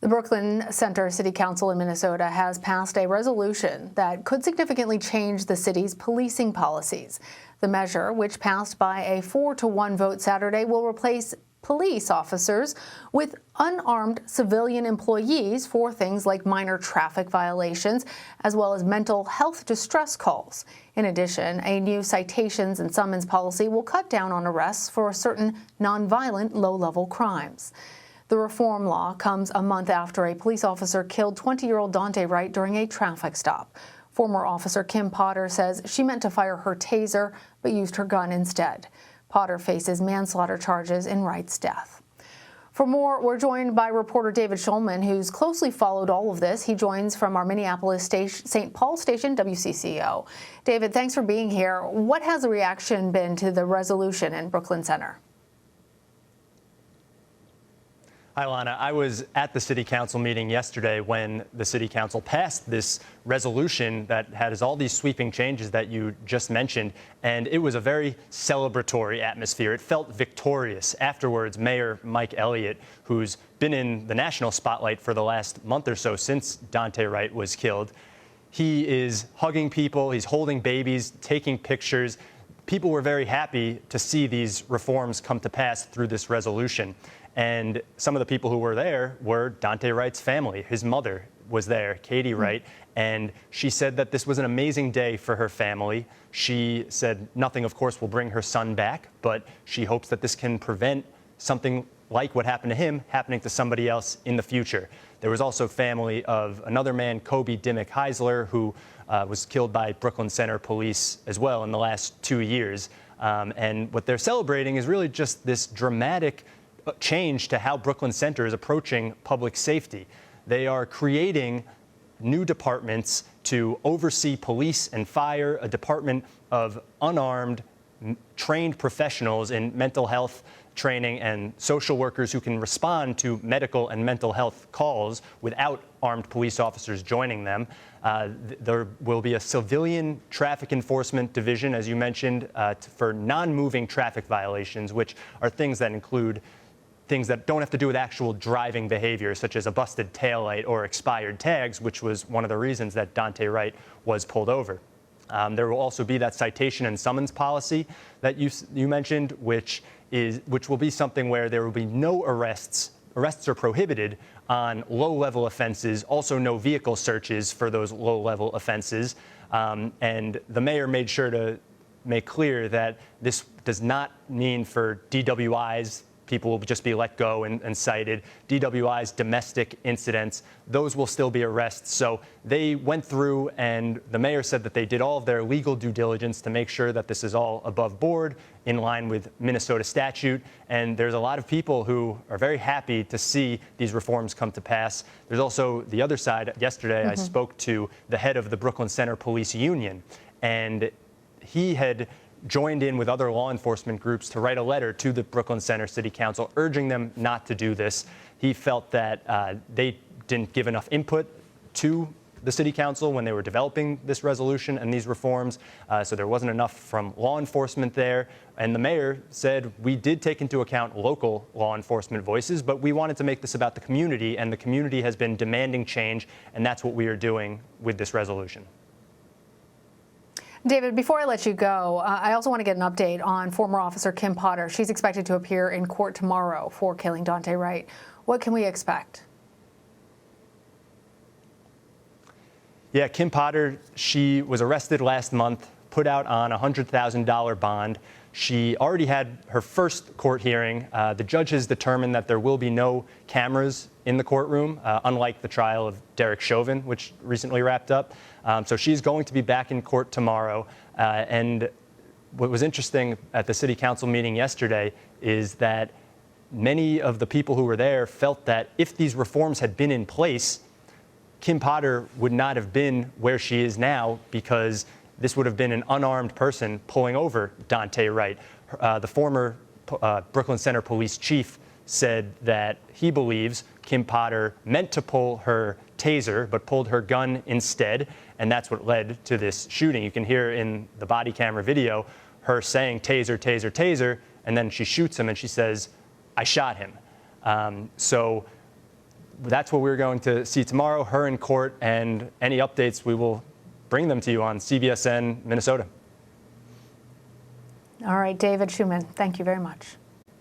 The Brooklyn Center City Council in Minnesota has passed a resolution that could significantly change the city's policing policies. The measure, which passed by a 4-to-1 vote Saturday, will replace police officers with unarmed civilian employees for things like minor traffic violations, as well as mental health distress calls. In addition, a new citations and summons policy will cut down on arrests for certain nonviolent low-level crimes. The reform law comes a month after a police officer killed 20-year-old Daunte Wright during a traffic stop. Former officer Kim Potter says she meant to fire her taser but used her gun instead. Potter faces manslaughter charges in Wright's death. For more, we're joined by reporter David Schulman, who's closely followed all of this. He joins from our Minneapolis St. Paul station, WCCO. David, thanks for being here. What has the reaction been to the resolution in Brooklyn Center? Hi, Lana. I was at the City Council meeting yesterday when the City Council passed this resolution that has all these sweeping changes that you just mentioned, and it was a very celebratory atmosphere. It felt victorious. Afterwards, Mayor Mike Elliott, who's been in the national spotlight for the last month or so since Daunte Wright was killed, he is hugging people, he's holding babies, taking pictures. People were very happy to see these reforms come to pass through this resolution. And some of the people who were there were Daunte Wright's family. His mother was there, Katie Wright, and she said that this was an amazing day for her family. She said nothing, of course, will bring her son back, but she hopes that this can prevent something like what happened to him happening to somebody else in the future. There was also family of another man, Kobe Dimmick Heisler, who was killed by Brooklyn Center police as well in the last 2 years. And what they're celebrating is really just this dramatic change to how Brooklyn Center is approaching public safety. They are creating new departments to oversee police and fire, a department of unarmed, trained professionals in mental health training and social workers who can respond to medical and mental health calls without armed police officers joining them. There will be a civilian traffic enforcement division, as you mentioned, for non-moving traffic violations, which are things that include things that don't have to do with actual driving behavior, such as a busted taillight or expired tags, which was one of the reasons that Daunte Wright was pulled over. There will also be that citation and summons policy that you mentioned, which will be something where there will be no arrests. Arrests are prohibited on low-level offenses, also no vehicle searches for those low-level offenses. And the mayor made sure to make clear that this does not mean for DWIs. People will just be let go and cited. DWIs, domestic incidents, those will still be arrests. So they went through, and the mayor said that they did all of their legal due diligence to make sure that this is all above board, in line with Minnesota statute. And there's a lot of people who are very happy to see these reforms come to pass. There's also the other side. Yesterday, I spoke to the head of the Brooklyn Center Police Union, and he had joined in with other law enforcement groups to write a letter to the Brooklyn Center City Council urging them not to do this. He felt that they didn't give enough input to the City Council when they were developing this resolution and these reforms, so there wasn't enough from law enforcement there. And the mayor said, we did take into account local law enforcement voices, but we wanted to make this about the community, and the community has been demanding change, and that's what we are doing with this resolution. David, before I let you go, I also want to get an update on former officer Kim Potter. She's expected to appear in court tomorrow for killing Daunte Wright. What can we expect? Yeah, Kim Potter, she was arrested last month, put out on a $100,000 bond. She already had her first court hearing. The judge has determined that there will be no cameras in the courtroom, unlike the trial of Derek Chauvin, which recently wrapped up. So she's going to be back in court tomorrow. And what was interesting at the City Council meeting yesterday is that many of the people who were there felt that if these reforms had been in place, Kim Potter would not have been where she is now, because this would have been an unarmed person pulling over Daunte Wright. The former Brooklyn Center police chief said that he believes Kim Potter meant to pull her taser, but pulled her gun instead, and that's what led to this shooting. You can hear in the body camera video her saying, taser, taser, taser, and then she shoots him and she says, I shot him. So that's what we're going to see tomorrow, her in court, and any updates, we will bring them to you on CBSN Minnesota. All right, David Schuman, thank you very much.